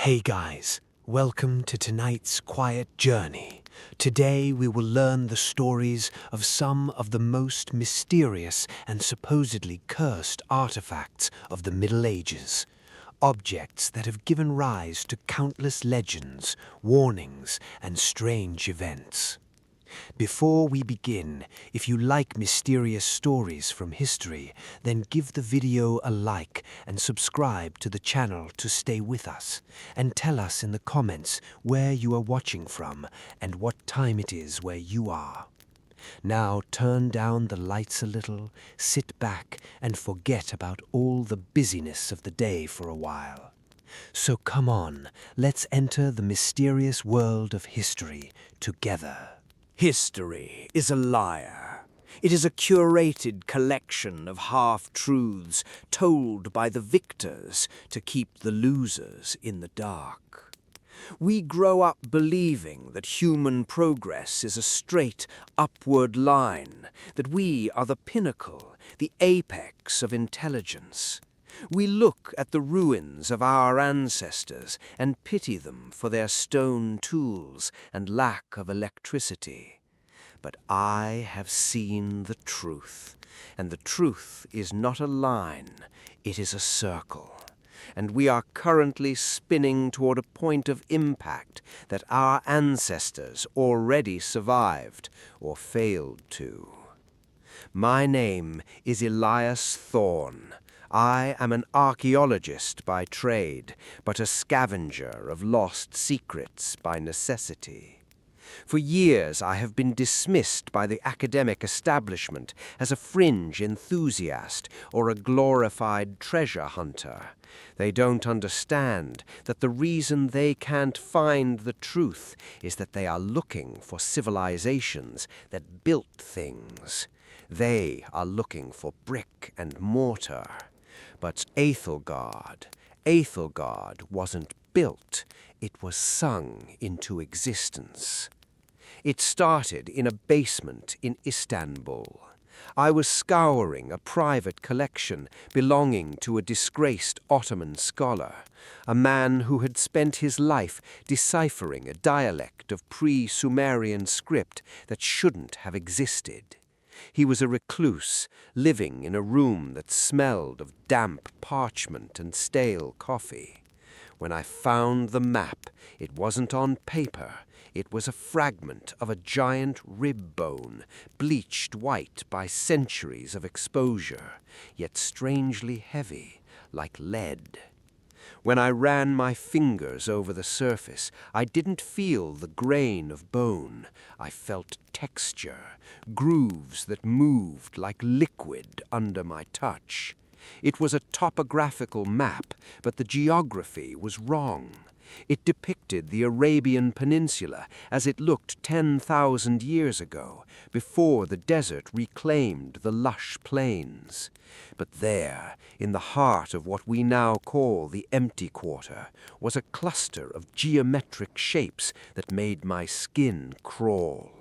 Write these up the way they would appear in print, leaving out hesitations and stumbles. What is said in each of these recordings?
Hey guys, welcome to tonight's quiet journey. Today we will learn the stories of some of the most mysterious and supposedly cursed artifacts of the Middle Ages. Objects that have given rise to countless legends, warnings, and strange events. Before we begin, if you like mysterious stories from history, then give the video a like and subscribe to the channel to stay with us. And tell us in the comments where you are watching from and what time it is where you are. Now turn down the lights a little, sit back and forget about all the busyness of the day for a while. So come on, let's enter the mysterious world of history together. History is a liar. It is a curated collection of half-truths told by the victors to keep the losers in the dark. We grow up believing that human progress is a straight, upward line, that we are the pinnacle, the apex of intelligence. We look at the ruins of our ancestors and pity them for their stone tools and lack of electricity. But I have seen the truth, and the truth is not a line, it is a circle. And we are currently spinning toward a point of impact that our ancestors already survived or failed to. My name is Elias Thorne. I am an archaeologist by trade, but a scavenger of lost secrets by necessity. For years I have been dismissed by the academic establishment as a fringe enthusiast or a glorified treasure hunter. They don't understand that the reason they can't find the truth is that they are looking for civilizations that built things. They are looking for brick and mortar. But Æthelgard wasn't built, it was sung into existence. It started in a basement in Istanbul. I was scouring a private collection belonging to a disgraced Ottoman scholar, a man who had spent his life deciphering a dialect of pre-Sumerian script that shouldn't have existed. He was a recluse, living in a room that smelled of damp parchment and stale coffee. When I found the map, it wasn't on paper. It was a fragment of a giant rib bone, bleached white by centuries of exposure, yet strangely heavy, like lead. When I ran my fingers over the surface, I didn't feel the grain of bone. I felt texture, grooves that moved like liquid under my touch. It was a topographical map, but the geography was wrong. It depicted the Arabian Peninsula as it looked 10,000 years ago, before the desert reclaimed the lush plains. But there, in the heart of what we now call the empty quarter, was a cluster of geometric shapes that made my skin crawl.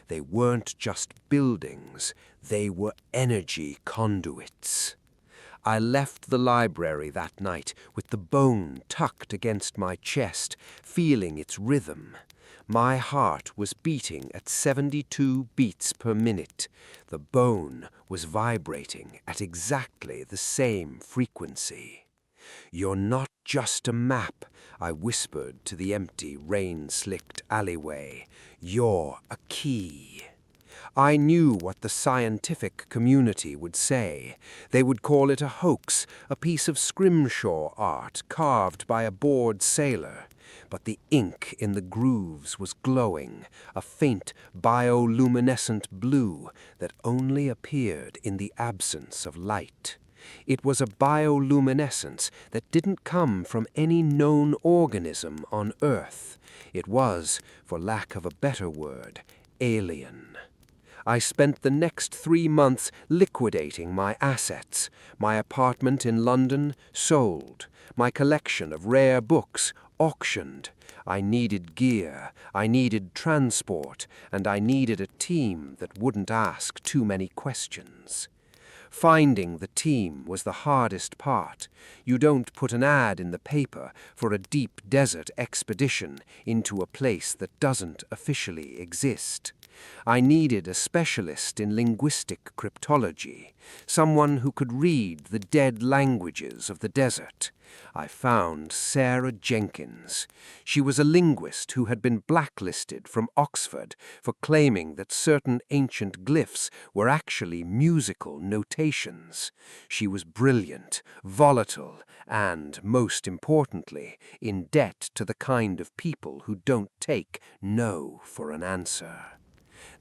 They weren't just buildings, they were energy conduits. I left the library that night with the bone tucked against my chest, feeling its rhythm. My heart was beating at 72 beats per minute. The bone was vibrating at exactly the same frequency. "You're not just a map," I whispered to the empty, rain-slicked alleyway. "You're a key." I knew what the scientific community would say. They would call it a hoax, a piece of scrimshaw art carved by a bored sailor. But the ink in the grooves was glowing, a faint bioluminescent blue that only appeared in the absence of light. It was a bioluminescence that didn't come from any known organism on Earth. It was, for lack of a better word, alien. I spent the next 3 months liquidating my assets. My apartment in London sold. My collection of rare books auctioned. I needed gear, I needed transport, and I needed a team that wouldn't ask too many questions. Finding the team was the hardest part. You don't put an ad in the paper for a deep desert expedition into a place that doesn't officially exist. I needed a specialist in linguistic cryptology, someone who could read the dead languages of the desert. I found Sarah Jenkins. She was a linguist who had been blacklisted from Oxford for claiming that certain ancient glyphs were actually musical notations. She was brilliant, volatile, and, most importantly, in debt to the kind of people who don't take no for an answer.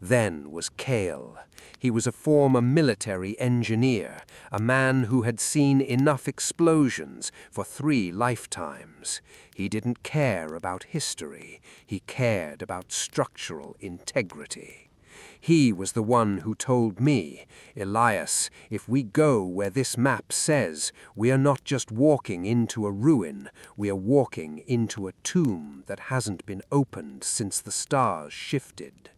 Then was Cale. He was a former military engineer, a man who had seen enough explosions for 3 lifetimes. He didn't care about history, he cared about structural integrity. He was the one who told me, Elias, if we go where this map says, we are not just walking into a ruin, we are walking into a tomb that hasn't been opened since the stars shifted.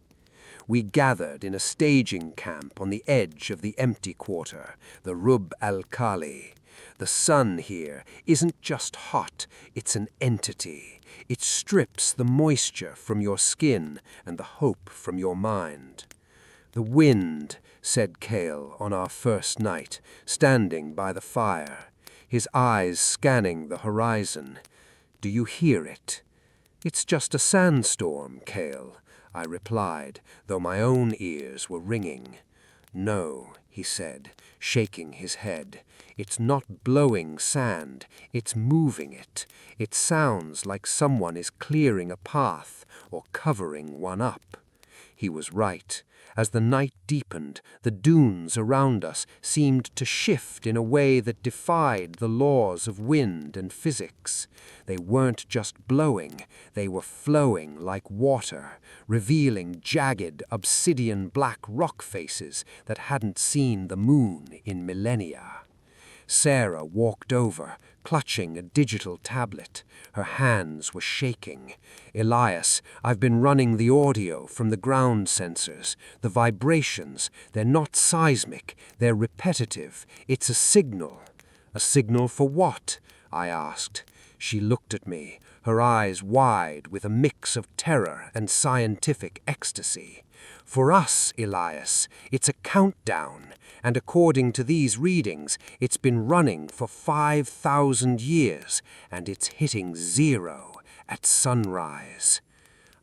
We gathered in a staging camp on the edge of the empty quarter, the Rub al-Khali. The sun here isn't just hot, it's an entity. It strips the moisture from your skin and the hope from your mind. The wind, said Cale on our first night, standing by the fire, his eyes scanning the horizon. Do you hear it? It's just a sandstorm, Cale, I replied, though my own ears were ringing. No, he said, shaking his head. It's not blowing sand, it's moving it. It sounds like someone is clearing a path or covering one up. He was right. As the night deepened, the dunes around us seemed to shift in a way that defied the laws of wind and physics. They weren't just blowing, they were flowing like water, revealing jagged, obsidian-black rock faces that hadn't seen the moon in millennia. Sarah walked over, clutching a digital tablet. Her hands were shaking. Elias, I've been running the audio from the ground sensors. The vibrations, they're not seismic, they're repetitive. It's a signal. A signal for what? I asked. She looked at me, her eyes wide with a mix of terror and scientific ecstasy. For us, Elias, it's a countdown, and according to these readings, it's been running for 5,000 years, and it's hitting 0 at sunrise.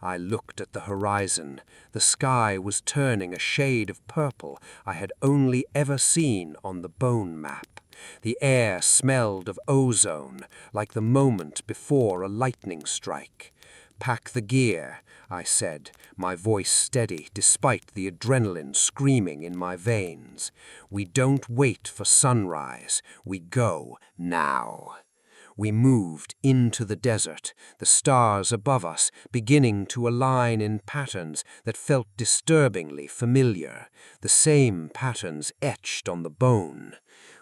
I looked at the horizon. The sky was turning a shade of purple I had only ever seen on the bone map. The air smelled of ozone, like the moment before a lightning strike. Pack the gear, I said, my voice steady despite the adrenaline screaming in my veins. We don't wait for sunrise, we go now. We moved into the desert, the stars above us beginning to align in patterns that felt disturbingly familiar, the same patterns etched on the bone.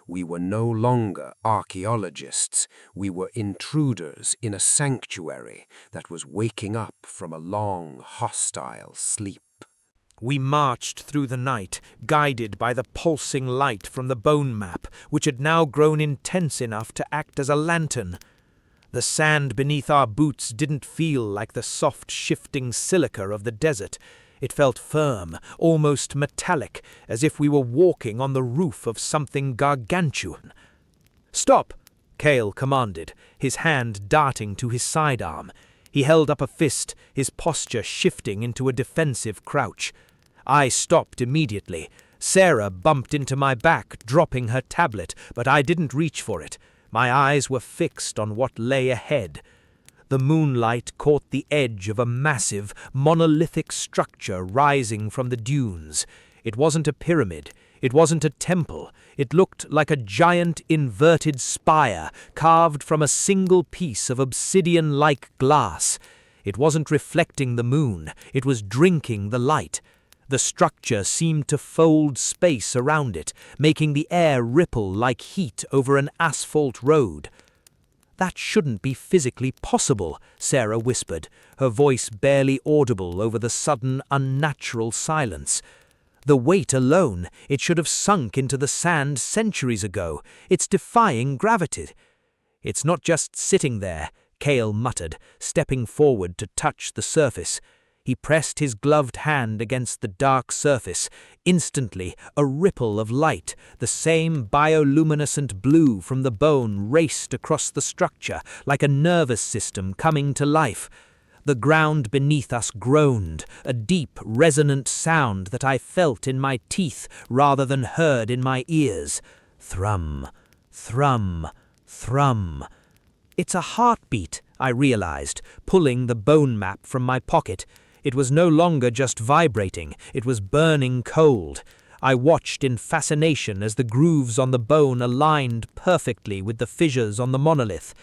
We were no longer archaeologists, we were intruders in a sanctuary that was waking up from a long, hostile sleep. We marched through the night, guided by the pulsing light from the bone map, which had now grown intense enough to act as a lantern. The sand beneath our boots didn't feel like the soft, shifting silica of the desert. It felt firm, almost metallic, as if we were walking on the roof of something gargantuan. "Stop!" Cale commanded, his hand darting to his sidearm. He held up a fist, his posture shifting into a defensive crouch. I stopped immediately. Sarah bumped into my back, dropping her tablet, but I didn't reach for it. My eyes were fixed on what lay ahead. The moonlight caught the edge of a massive, monolithic structure rising from the dunes. It wasn't a pyramid. It wasn't a temple. It looked like a giant inverted spire carved from a single piece of obsidian-like glass. It wasn't reflecting the moon. It was drinking the light. The structure seemed to fold space around it, making the air ripple like heat over an asphalt road. "That shouldn't be physically possible," Sarah whispered, her voice barely audible over the sudden, unnatural silence. The weight alone, it should have sunk into the sand centuries ago. It's defying gravity. It's not just sitting there, Cale muttered, stepping forward to touch the surface. He pressed his gloved hand against the dark surface. Instantly, a ripple of light, the same bioluminescent blue from the bone, raced across the structure like a nervous system coming to life. The ground beneath us groaned, a deep, resonant sound that I felt in my teeth rather than heard in my ears. Thrum, thrum, thrum. It's a heartbeat, I realized, pulling the bone map from my pocket. It was no longer just vibrating, it was burning cold. I watched in fascination as the grooves on the bone aligned perfectly with the fissures on the monolith.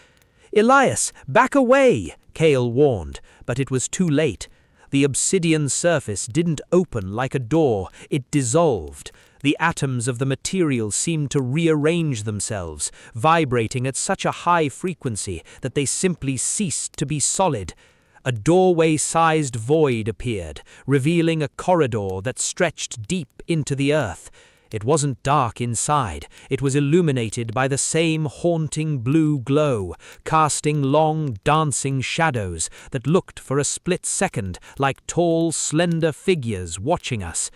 "Elias, back away!" Cale warned, but it was too late. The obsidian surface didn't open like a door, it dissolved. The atoms of the material seemed to rearrange themselves, vibrating at such a high frequency that they simply ceased to be solid. A doorway-sized void appeared, revealing a corridor that stretched deep into the earth. It wasn't dark inside, it was illuminated by the same haunting blue glow, casting long, dancing shadows that looked for a split second like tall, slender figures watching us.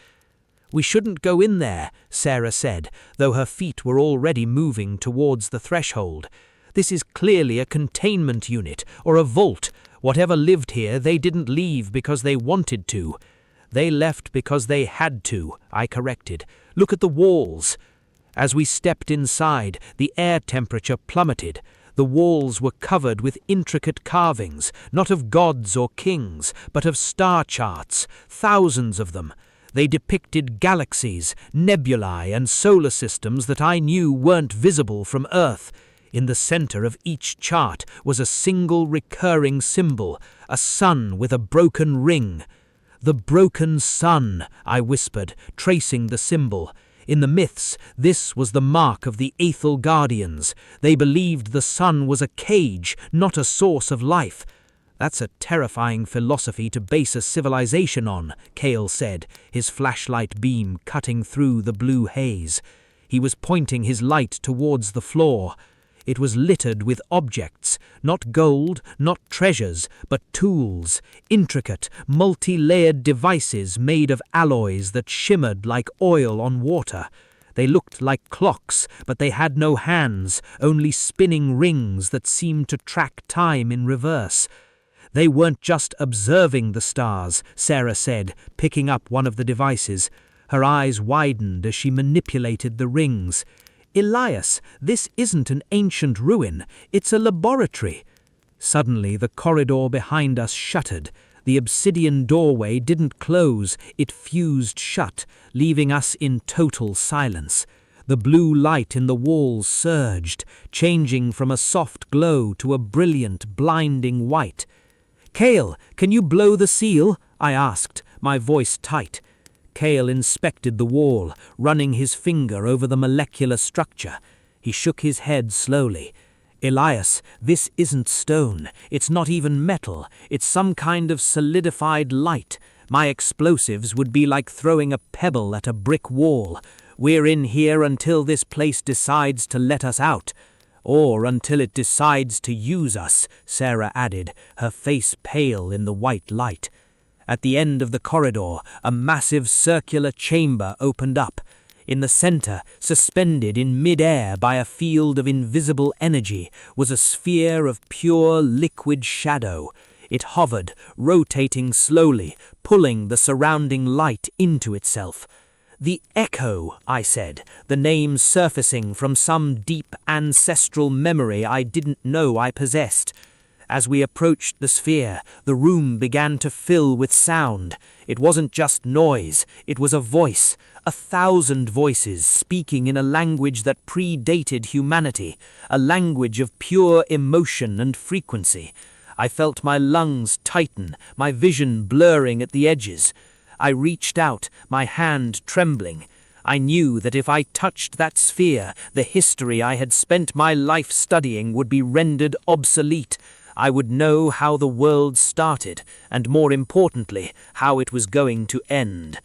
"We shouldn't go in there," Sarah said, though her feet were already moving towards the threshold. "This is clearly a containment unit, or a vault. Whatever lived here, they didn't leave because they wanted to. They left because they had to," I corrected. "Look at the walls." As we stepped inside, the air temperature plummeted. The walls were covered with intricate carvings, not of gods or kings, but of star charts, thousands of them. They depicted galaxies, nebulae, and solar systems that I knew weren't visible from Earth. In the center of each chart was a single recurring symbol, a sun with a broken ring. "The broken sun," I whispered, tracing the symbol. In the myths, this was the mark of the Aethel Guardians. They believed the sun was a cage, not a source of life. "That's a terrifying philosophy to base a civilization on," Cale said, his flashlight beam cutting through the blue haze. He was pointing his light towards the floor. It was littered with objects, not gold, not treasures, but tools, intricate, multi-layered devices made of alloys that shimmered like oil on water. They looked like clocks, but they had no hands, only spinning rings that seemed to track time in reverse. "They weren't just observing the stars," Sarah said, picking up one of the devices. Her eyes widened as she manipulated the rings. "Elias, this isn't an ancient ruin, it's a laboratory." Suddenly the corridor behind us shuttered. The obsidian doorway didn't close, it fused shut, leaving us in total silence. The blue light in the walls surged, changing from a soft glow to a brilliant, blinding white. "Cale, can you blow the seal?" I asked, my voice tight. Cale inspected the wall, running his finger over the molecular structure. He shook his head slowly. "Elias, this isn't stone. It's not even metal. It's some kind of solidified light. My explosives would be like throwing a pebble at a brick wall. We're in here until this place decides to let us out. Or until it decides to use us," Sarah added, her face pale in the white light. At the end of the corridor, a massive circular chamber opened up. In the center, suspended in mid-air by a field of invisible energy, was a sphere of pure liquid shadow. It hovered, rotating slowly, pulling the surrounding light into itself. "The Echo," I said, the name surfacing from some deep ancestral memory I didn't know I possessed. As we approached the sphere, the room began to fill with sound. It wasn't just noise, it was a voice, 1,000 voices speaking in a language that predated humanity, a language of pure emotion and frequency. I felt my lungs tighten, my vision blurring at the edges. I reached out, my hand trembling. I knew that if I touched that sphere, the history I had spent my life studying would be rendered obsolete. I would know how the world started, and more importantly, how it was going to end.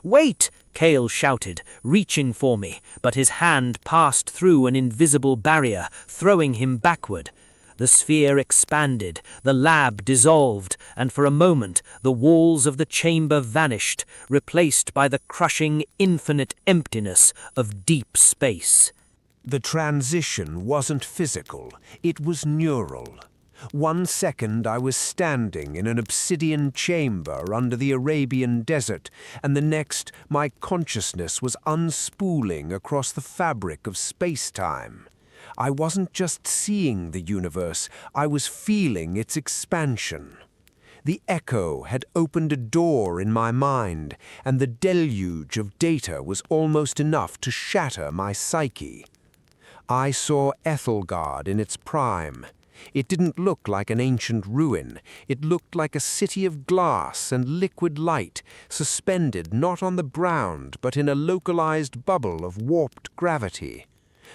"Wait!" Cale shouted, reaching for me, but his hand passed through an invisible barrier, throwing him backward. The sphere expanded, the lab dissolved, and for a moment the walls of the chamber vanished, replaced by the crushing, infinite emptiness of deep space. The transition wasn't physical, it was neural. 1 second I was standing in an obsidian chamber under the Arabian desert, and the next my consciousness was unspooling across the fabric of space-time. I wasn't just seeing the universe, I was feeling its expansion. The echo had opened a door in my mind, and the deluge of data was almost enough to shatter my psyche. I saw Ethelgard in its prime. It didn't look like an ancient ruin. It looked like a city of glass and liquid light, suspended not on the ground but in a localized bubble of warped gravity.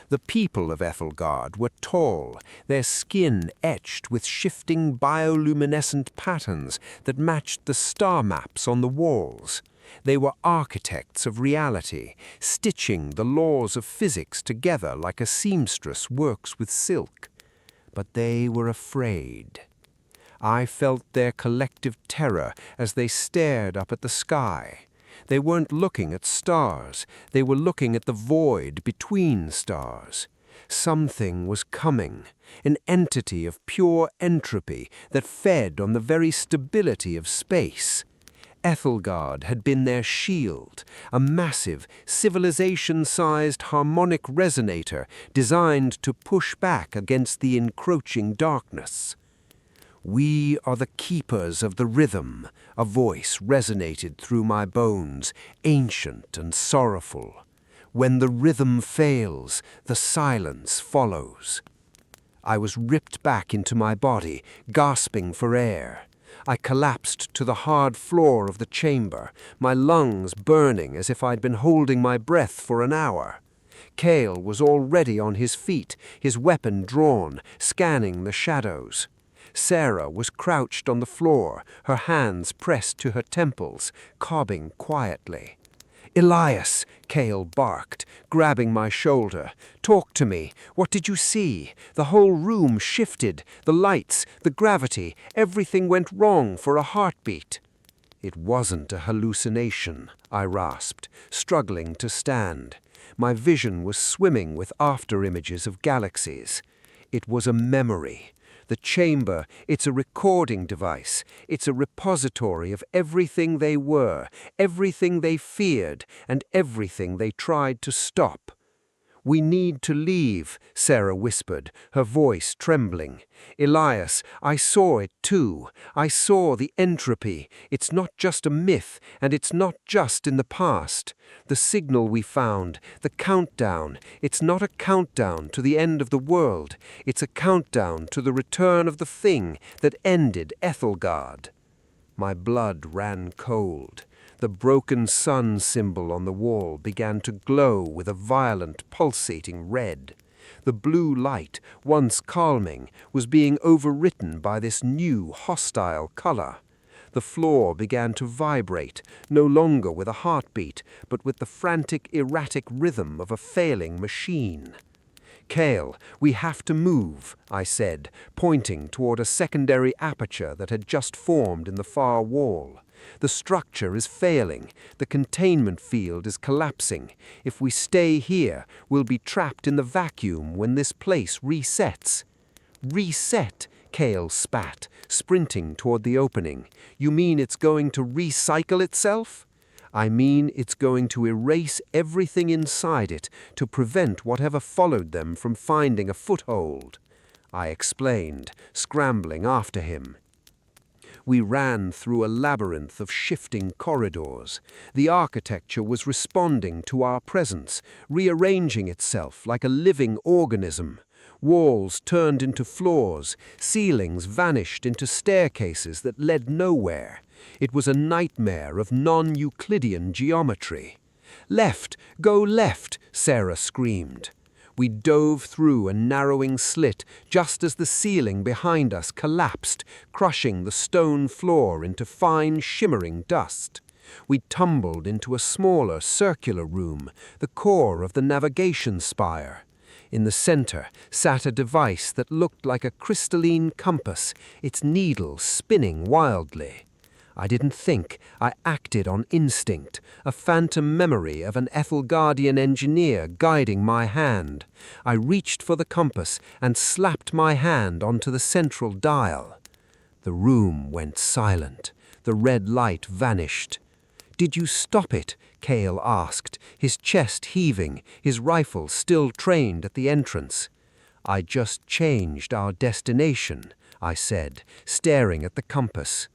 The people of Ethelgard were tall, their skin etched with shifting bioluminescent patterns that matched the star maps on the walls. They were architects of reality, stitching the laws of physics together like a seamstress works with silk. But they were afraid. I felt their collective terror as they stared up at the sky. They weren't looking at stars, they were looking at the void between stars. Something was coming, an entity of pure entropy that fed on the very stability of space. Ethelgard had been their shield, a massive, civilization-sized harmonic resonator designed to push back against the encroaching darkness. "We are the keepers of the rhythm," a voice resonated through my bones, ancient and sorrowful. "When the rhythm fails, the silence follows." I was ripped back into my body, gasping for air. I collapsed to the hard floor of the chamber, my lungs burning as if I'd been holding my breath for an hour. Cale was already on his feet, his weapon drawn, scanning the shadows. Sarah was crouched on the floor, her hands pressed to her temples, cobbing quietly. "Elias," Cale barked, grabbing my shoulder. "Talk to me. What did you see? The whole room shifted. The lights, the gravity, everything went wrong for a heartbeat." "It wasn't a hallucination," I rasped, struggling to stand. My vision was swimming with after-images of galaxies. It was a memory. The chamber, it's a recording device. It's a repository of everything they were, everything they feared, and everything they tried to stop. "We need to leave," Sarah whispered, her voice trembling. "Elias, I saw it too. I saw the entropy. It's not just a myth, and it's not just in the past. The signal we found, the countdown, it's not a countdown to the end of the world. It's a countdown to the return of the thing that ended Ethelgard." My blood ran cold. The broken sun symbol on the wall began to glow with a violent, pulsating red. The blue light, once calming, was being overwritten by this new, hostile color. The floor began to vibrate, no longer with a heartbeat, but with the frantic, erratic rhythm of a failing machine. "Cale, we have to move," I said, pointing toward a secondary aperture that had just formed in the far wall. "The structure is failing. The containment field is collapsing. If we stay here, we'll be trapped in the vacuum when this place resets." "Reset?" Cale spat, sprinting toward the opening. "You mean it's going to recycle itself?" "I mean it's going to erase everything inside it to prevent whatever followed them from finding a foothold," I explained, scrambling after him. We ran through a labyrinth of shifting corridors. The architecture was responding to our presence, rearranging itself like a living organism. Walls turned into floors, ceilings vanished into staircases that led nowhere. It was a nightmare of non-Euclidean geometry. "Left! Go left!" Sarah screamed. We dove through a narrowing slit just as the ceiling behind us collapsed, crushing the stone floor into fine, shimmering dust. We tumbled into a smaller, circular room, the core of the navigation spire. In the center sat a device that looked like a crystalline compass, its needle spinning wildly. I didn't think, I acted on instinct, a phantom memory of an Ethelgardian engineer guiding my hand. I reached for the compass and slapped my hand onto the central dial. The room went silent. The red light vanished. "Did you stop it?" Cale asked, his chest heaving, his rifle still trained at the entrance. "I just changed our destination," I said, staring at the compass.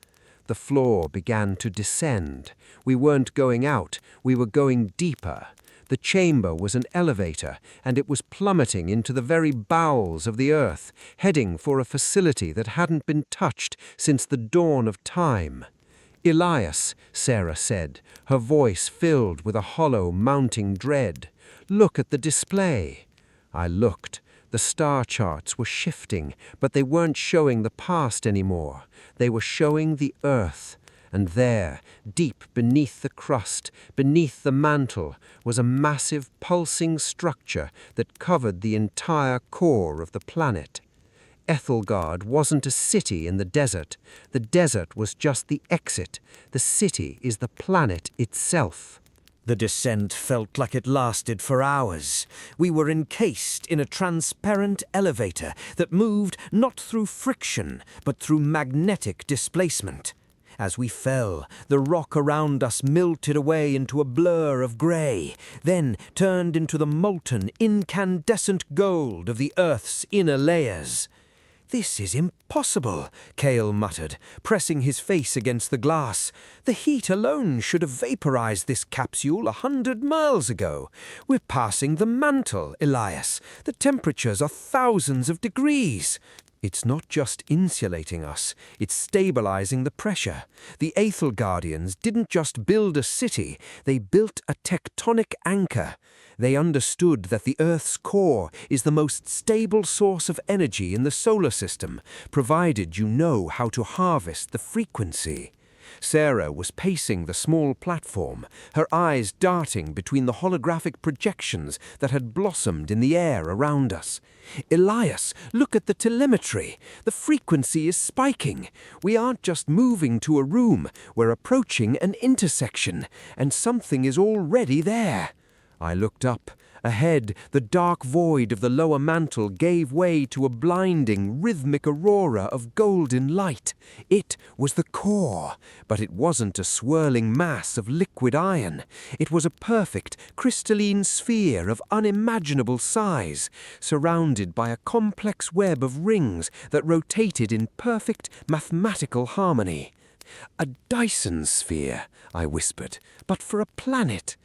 The floor began to descend. We weren't going out, we were going deeper. The chamber was an elevator, and it was plummeting into the very bowels of the earth, heading for a facility that hadn't been touched since the dawn of time. "Elias," Sarah said, her voice filled with a hollow, mounting dread. "Look at the display." I looked. The star charts were shifting, but they weren't showing the past anymore. They were showing the Earth. And there, deep beneath the crust, beneath the mantle, was a massive pulsing structure that covered the entire core of the planet. Ethelgard wasn't a city in the desert. The desert was just the exit. The city is the planet itself. The descent felt like it lasted for hours. We were encased in a transparent elevator that moved not through friction, but through magnetic displacement. As we fell, the rock around us melted away into a blur of grey, then turned into the molten, incandescent gold of the Earth's inner layers. "This is impossible," Cale muttered, pressing his face against the glass. "The heat alone should have vaporized this capsule 100 miles ago. We're passing the mantle, Elias. The temperatures are thousands of degrees." "It's not just insulating us, it's stabilizing the pressure. The Ethelgardians didn't just build a city, they built a tectonic anchor. They understood that the Earth's core is the most stable source of energy in the solar system, provided you know how to harvest the frequency." Sarah was pacing the small platform, her eyes darting between the holographic projections that had blossomed in the air around us. "Elias, look at the telemetry. The frequency is spiking. We aren't just moving to a room, we're approaching an intersection, and something is already there." I looked up. Ahead, the dark void of the lower mantle gave way to a blinding, rhythmic aurora of golden light. It was the core, but it wasn't a swirling mass of liquid iron. It was a perfect, crystalline sphere of unimaginable size, surrounded by a complex web of rings that rotated in perfect mathematical harmony. "A Dyson sphere," I whispered, "but for a planet."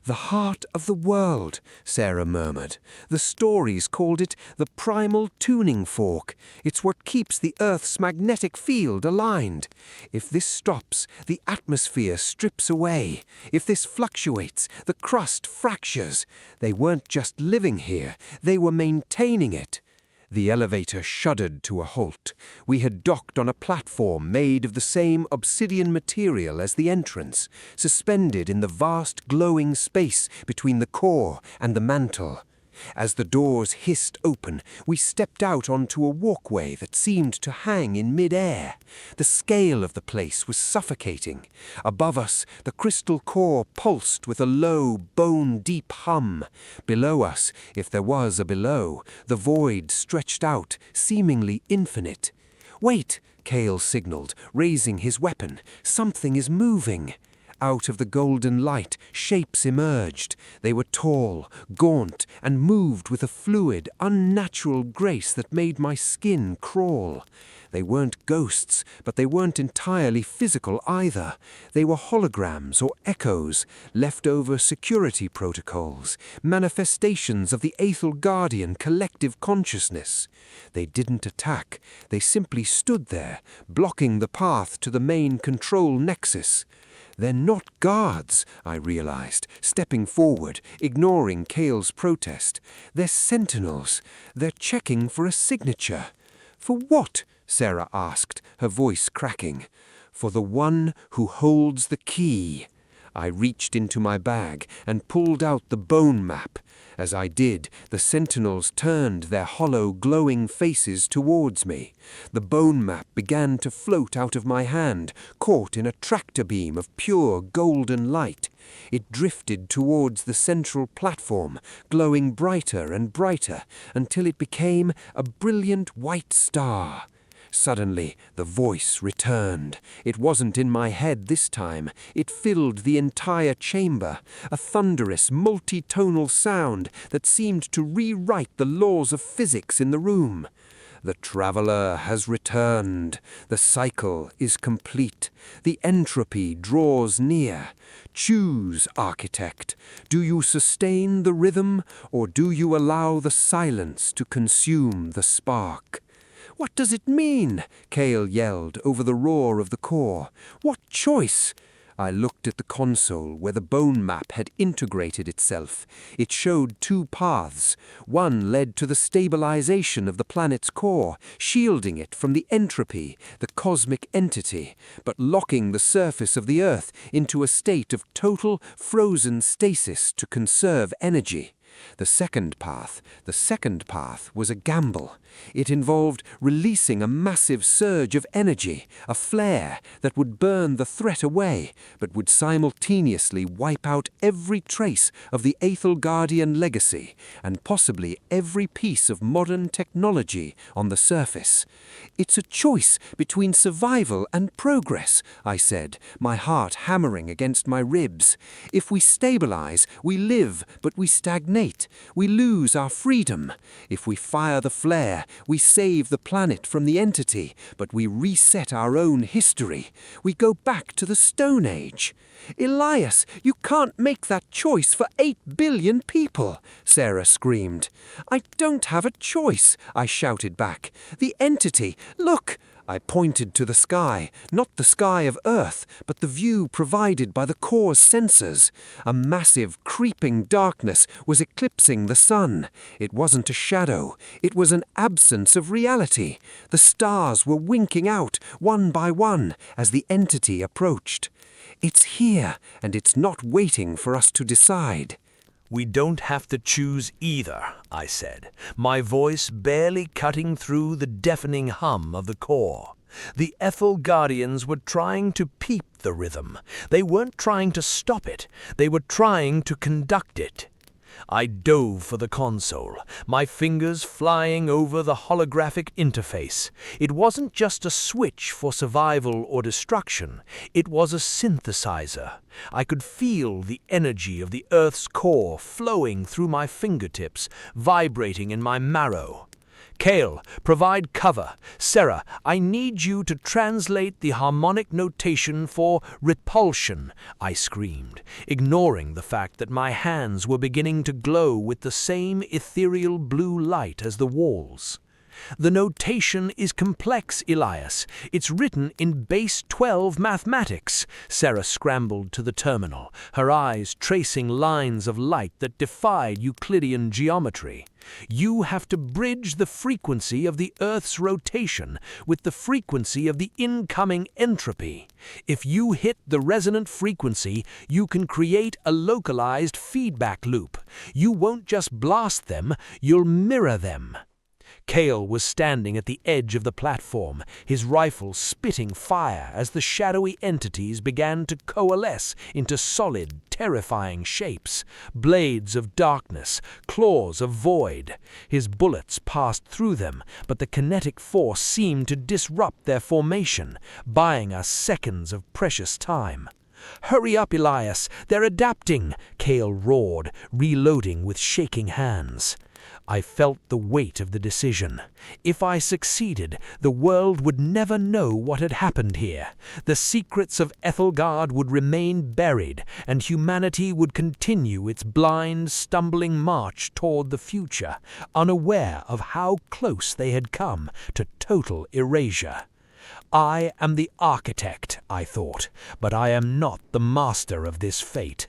"The heart of the world," Sarah murmured. "The stories called it the primal tuning fork. It's what keeps the Earth's magnetic field aligned. If this stops, the atmosphere strips away. If this fluctuates, the crust fractures. They weren't just living here, they were maintaining it." The elevator shuddered to a halt. We had docked on a platform made of the same obsidian material as the entrance, suspended in the vast glowing space between the core and the mantle. As the doors hissed open, we stepped out onto a walkway that seemed to hang in mid-air. The scale of the place was suffocating. Above us, the crystal core pulsed with a low, bone-deep hum. Below us, if there was a below, the void stretched out, seemingly infinite. "Wait," Cale signaled, raising his weapon. "Something is moving." Out of the golden light, shapes emerged. They were tall, gaunt, and moved with a fluid, unnatural grace that made my skin crawl. They weren't ghosts, but they weren't entirely physical either. They were holograms or echoes, leftover security protocols, manifestations of the Ethelgardian collective consciousness. They didn't attack. They simply stood there, blocking the path to the main control nexus. "They're not guards," I realized, stepping forward, ignoring Cale's protest. "They're sentinels. They're checking for a signature." "For what?" Sarah asked, her voice cracking. "For the one who holds the key." I reached into my bag and pulled out the bone map. As I did, the sentinels turned their hollow, glowing faces towards me. The bone map began to float out of my hand, caught in a tractor beam of pure golden light. It drifted towards the central platform, glowing brighter and brighter, until it became a brilliant white star. Suddenly, the voice returned. It wasn't in my head this time. It filled the entire chamber, a thunderous, multitonal sound that seemed to rewrite the laws of physics in the room. The traveller has returned. The cycle is complete. The entropy draws near. Choose, architect. Do you sustain the rhythm, or do you allow the silence to consume the spark? "What does it mean?" Cale yelled over the roar of the core. "What choice?" I looked at the console where the bone map had integrated itself. It showed two paths. One led to the stabilization of the planet's core, shielding it from the entropy, the cosmic entity, but locking the surface of the Earth into a state of total frozen stasis to conserve energy. The second path was a gamble. It involved releasing a massive surge of energy, a flare that would burn the threat away, but would simultaneously wipe out every trace of the Aethelgardian legacy, and possibly every piece of modern technology on the surface. "It's a choice between survival and progress," I said, my heart hammering against my ribs. "If we stabilize, we live, but we stagnate. We lose our freedom. If we fire the flare, we save the planet from the entity, but we reset our own history. We go back to the Stone Age." "Elias, you can't make that choice for 8 billion people," Sarah screamed. "I don't have a choice," I shouted back. "The entity, look!" I pointed to the sky, not the sky of Earth, but the view provided by the core's sensors. A massive, creeping darkness was eclipsing the sun. It wasn't a shadow. It was an absence of reality. The stars were winking out, one by one, as the entity approached. "It's here, and it's not waiting for us to decide." "We don't have to choose either," I said, my voice barely cutting through the deafening hum of the core. The Aethelgardians were trying to peep the rhythm. They weren't trying to stop it. They were trying to conduct it. I dove for the console, my fingers flying over the holographic interface. It wasn't just a switch for survival or destruction. It was a synthesizer. I could feel the energy of the Earth's core flowing through my fingertips, vibrating in my marrow. "Cale, provide cover. Sarah, I need you to translate the harmonic notation for repulsion," I screamed, ignoring the fact that my hands were beginning to glow with the same ethereal blue light as the walls. "The notation is complex, Elias. It's written in base 12 mathematics." Sarah scrambled to the terminal, her eyes tracing lines of light that defied Euclidean geometry. "You have to bridge the frequency of the Earth's rotation with the frequency of the incoming entropy. If you hit the resonant frequency, you can create a localized feedback loop. You won't just blast them, you'll mirror them." Cale was standing at the edge of the platform, his rifle spitting fire as the shadowy entities began to coalesce into solid, terrifying shapes, blades of darkness, claws of void. His bullets passed through them, but the kinetic force seemed to disrupt their formation, buying us seconds of precious time. "Hurry up, Elias! They're adapting!" Cale roared, reloading with shaking hands. I felt the weight of the decision. If I succeeded, the world would never know what had happened here. The secrets of Aethelgard would remain buried, and humanity would continue its blind, stumbling march toward the future, unaware of how close they had come to total erasure. "I am the architect," I thought, "but I am not the master of this fate."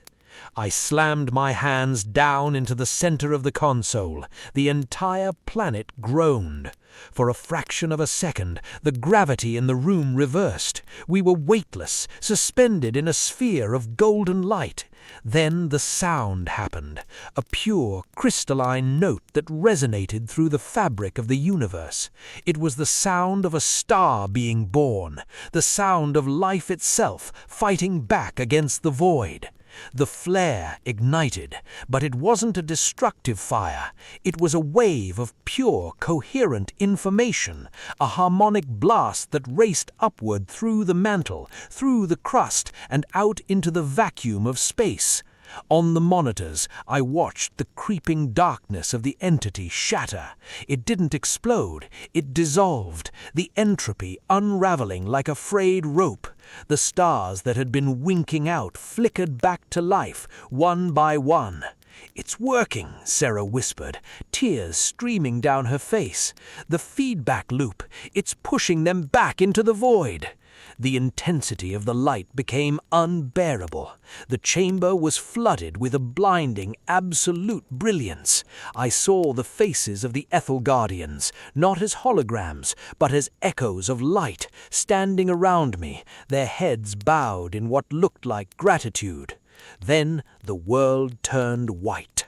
I slammed my hands down into the center of the console. The entire planet groaned. For a fraction of a second, the gravity in the room reversed. We were weightless, suspended in a sphere of golden light. Then the sound happened, a pure, crystalline note that resonated through the fabric of the universe. It was the sound of a star being born, the sound of life itself fighting back against the void. The flare ignited, but it wasn't a destructive fire. It was a wave of pure, coherent information, a harmonic blast that raced upward through the mantle, through the crust, and out into the vacuum of space. On the monitors, I watched the creeping darkness of the entity shatter. It didn't explode, it dissolved, the entropy unraveling like a frayed rope. The stars that had been winking out flickered back to life, one by one. "It's working," Sarah whispered, tears streaming down her face. "The feedback loop, it's pushing them back into the void." The intensity of the light became unbearable. The chamber was flooded with a blinding, absolute brilliance. I saw the faces of the Ethel Guardians, not as holograms, but as echoes of light, standing around me, their heads bowed in what looked like gratitude. Then the world turned white.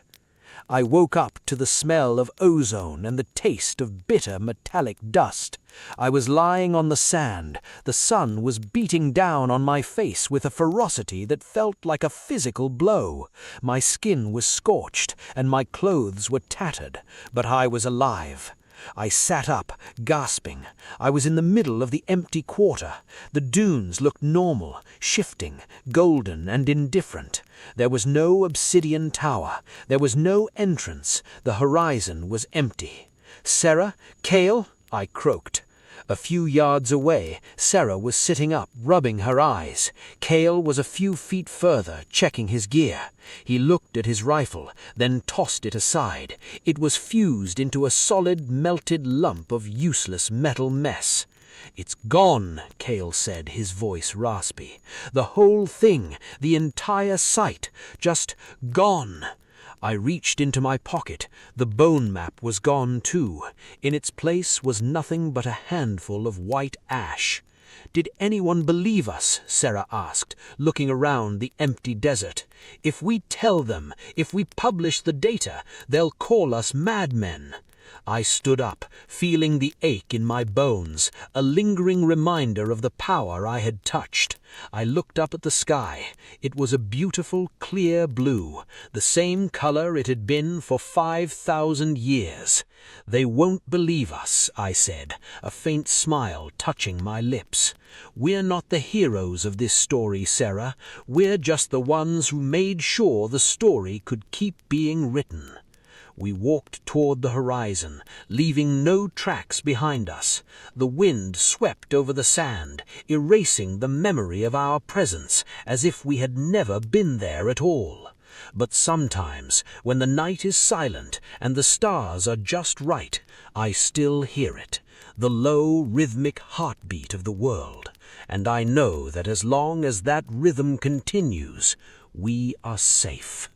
I woke up to the smell of ozone and the taste of bitter metallic dust. I was lying on the sand. The sun was beating down on my face with a ferocity that felt like a physical blow. My skin was scorched and my clothes were tattered, but I was alive. I sat up, gasping. I was in the middle of the empty quarter. The dunes looked normal, shifting, golden and indifferent. There was no obsidian tower. There was no entrance. The horizon was empty. "Sarah? Cale?" I croaked. A few yards away, Sarah was sitting up, rubbing her eyes. Cale was a few feet further, checking his gear. He looked at his rifle, then tossed it aside. It was fused into a solid, melted lump of useless metal mess. "It's gone," Cale said, his voice raspy. "The whole thing, the entire site, just gone." I reached into my pocket. The bone map was gone too. In its place was nothing but a handful of white ash. "Did anyone believe us?" Sarah asked, looking around the empty desert. "If we tell them, if we publish the data, they'll call us madmen." I stood up, feeling the ache in my bones, a lingering reminder of the power I had touched. I looked up at the sky. It was a beautiful, clear blue, the same color it had been for 5,000 years. "They won't believe us," I said, a faint smile touching my lips. "We're not the heroes of this story, Sarah. We're just the ones who made sure the story could keep being written." We walked toward the horizon, leaving no tracks behind us. The wind swept over the sand, erasing the memory of our presence, as if we had never been there at all. But sometimes, when the night is silent and the stars are just right, I still hear it, the low, rhythmic heartbeat of the world. And I know that as long as that rhythm continues, we are safe.